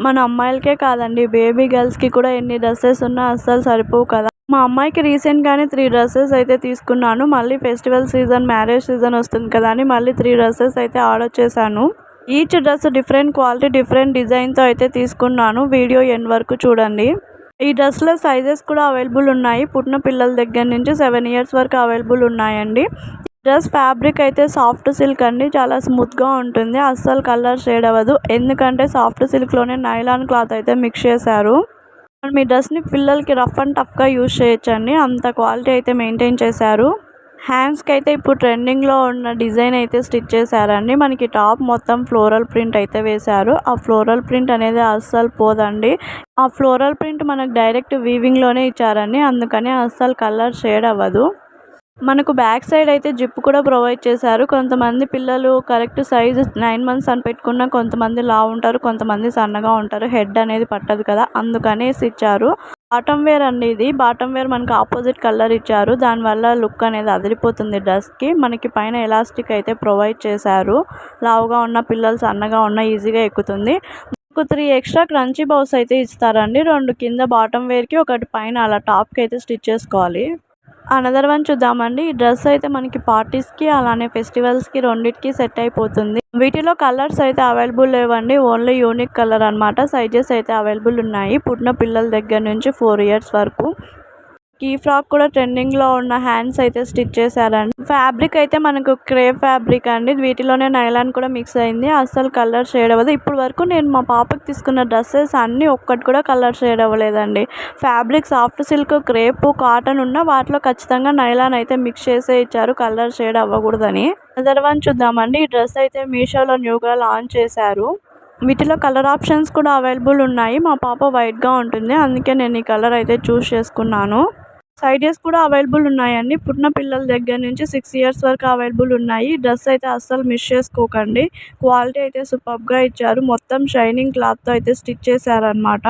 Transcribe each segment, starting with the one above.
మన అమ్మాయిలకే కాదండి, బేబీ గర్ల్స్కి కూడా ఎన్ని డ్రెస్సెస్ ఉన్నా అస్సలు సరిపోవు కదా. మా అమ్మాయికి రీసెంట్గానే 3 డ్రెస్సెస్ అయితే తీసుకున్నాను. మళ్ళీ ఫెస్టివల్ సీజన్, మ్యారేజ్ సీజన్ వస్తుంది కదా అని మళ్ళీ 3 డ్రెస్సెస్ అయితే ఆర్డర్ చేశాను. Each dress different quality, different డిజైన్తో అయితే తీసుకున్నాను. వీడియో ఎండ్ వరకు చూడండి. ఈ డ్రెస్లో సైజెస్ కూడా అవైలబుల్ ఉన్నాయి. పుట్టిన పిల్లల దగ్గర నుంచి 7 ఇయర్స్ వరకు అవైలబుల్ ఉన్నాయండి. డ్రెస్ ఫ్యాబ్రిక్ అయితే సాఫ్ట్ సిల్క్ అండి, చాలా స్మూత్గా ఉంటుంది. అస్సలు కలర్ షేడ్ అవ్వదు, ఎందుకంటే సాఫ్ట్ సిల్క్లోనే నైలాన్ క్లాత్ అయితే మిక్స్ చేశారు. మీ డ్రెస్ని పిల్లలకి రఫ్ అండ్ టఫ్గా యూజ్ చేయొచ్చండి, అంత క్వాలిటీ అయితే మెయింటైన్ చేశారు. హ్యాండ్స్కి అయితే ఇప్పుడు ట్రెండింగ్లో ఉన్న డిజైన్ అయితే స్టిచ్ చేశారండి. మనకి టాప్ మొత్తం ఫ్లోరల్ ప్రింట్ అయితే వేశారు. ఆ ఫ్లోరల్ ప్రింట్ అనేది అస్సలు పోదండి. ఆ ఫ్లోరల్ ప్రింట్ మనకు డైరెక్ట్ వీవింగ్లోనే ఇచ్చారండి, అందుకని అస్సలు కలర్ షేడ్ అవ్వదు. మనకు బ్యాక్ సైడ్ అయితే జిప్ కూడా ప్రొవైడ్ చేశారు. కొంతమంది పిల్లలు కరెక్ట్ సైజు 9 మంత్స్ అని పెట్టుకున్న కొంతమంది లావు ఉంటారు, కొంతమంది సన్నగా ఉంటారు. హెడ్ అనేది పట్టదు కదా, అందుకనేసి ఇచ్చారు. బాటమ్ వేర్ అండి ఇది. బాటమ్ వేర్ మనకు ఆపోజిట్ కలర్ ఇచ్చారు, దానివల్ల లుక్ అనేది అదిరిపోతుంది డ్రెస్కి. మనకి పైన ఎలాస్టిక్ అయితే ప్రొవైడ్ చేశారు. లావుగా ఉన్న పిల్లలు, సన్నగా ఉన్న ఈజీగా ఎక్కుతుంది. ఒక 3 ఎక్స్ట్రా క్రంచీ బౌస్ అయితే ఇస్తారండి. 2 కింద బాటమ్ వేర్కి, ఒకటి పైన అలా టాప్కి అయితే స్టిచ్ చేసుకోవాలి. అనదర్ వన్ చూద్దామండి. ఈ డ్రెస్ అయితే మనకి పార్టీస్కి అలానే ఫెస్టివల్స్కి రెండింటికి సెట్ అయిపోతుంది. వీటిలో కలర్స్ అయితే అవైలబుల్ లేవండి, ఓన్లీ యూనిక్ కలర్ అనమాట. సైజెస్ అయితే అవైలబుల్ ఉన్నాయి, పుట్టిన పిల్లల దగ్గర నుంచి 4 ఇయర్స్ వరకు. ఈ ఫ్రాక్ కూడా ట్రెండింగ్లో ఉన్న హ్యాండ్స్ అయితే స్టిచ్ చేశారండి. ఫ్యాబ్రిక్ అయితే మనకు క్రేప్ ఫ్యాబ్రిక్ అండి, వీటిలోనే నైలాన్ కూడా మిక్స్ అయింది. అస్సలు కలర్ షేడ్ అవ్వదు. ఇప్పుడు వరకు నేను మా పాపకి తీసుకున్న డ్రెస్సెస్ అన్నీ ఒక్కటి కూడా కలర్ షేడ్ అవ్వలేదండి. Fabric soft silk, crepe, cotton ఉన్న వాటిలో ఖచ్చితంగా నైలాన్ అయితే మిక్స్ చేసే ఇచ్చారు, కలర్ షేడ్ అవ్వకూడదని. అదర్ వన్ చూద్దామండి. ఈ డ్రెస్ అయితే మీషోలో న్యూగా లాంచ్ చేశారు. వీటిలో కలర్ ఆప్షన్స్ కూడా అవైలబుల్ ఉన్నాయి. మా పాప వైట్గా ఉంటుంది, అందుకే నేను ఈ కలర్ అయితే చూస్ చేసుకున్నాను. సైజెస్ కూడా అవైలబుల్ ఉన్నాయండి. పుట్టిన పిల్లల దగ్గర నుంచి 6 ఇయర్స్ వరకు అవైలబుల్ ఉన్నాయి. డ్రెస్ అయితే అస్సలు మిస్ చేసుకోకండి. క్వాలిటీ అయితే సూపర్గా ఇచ్చారు. మొత్తం షైనింగ్ క్లాత్తో అయితే స్టిచ్ చేశారనమాట.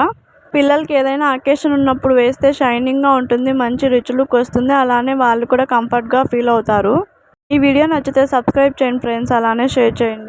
పిల్లలకి ఏదైనా అకేషన్ ఉన్నప్పుడు వేస్తే షైనింగ్గా ఉంటుంది, మంచి రిచ్ లుక్ వస్తుంది. అలానే వాళ్ళు కూడా కంఫర్ట్గా ఫీల్ అవుతారు. ఈ వీడియో నచ్చితే సబ్స్క్రైబ్ చేయండి ఫ్రెండ్స్, అలానే షేర్ చేయండి.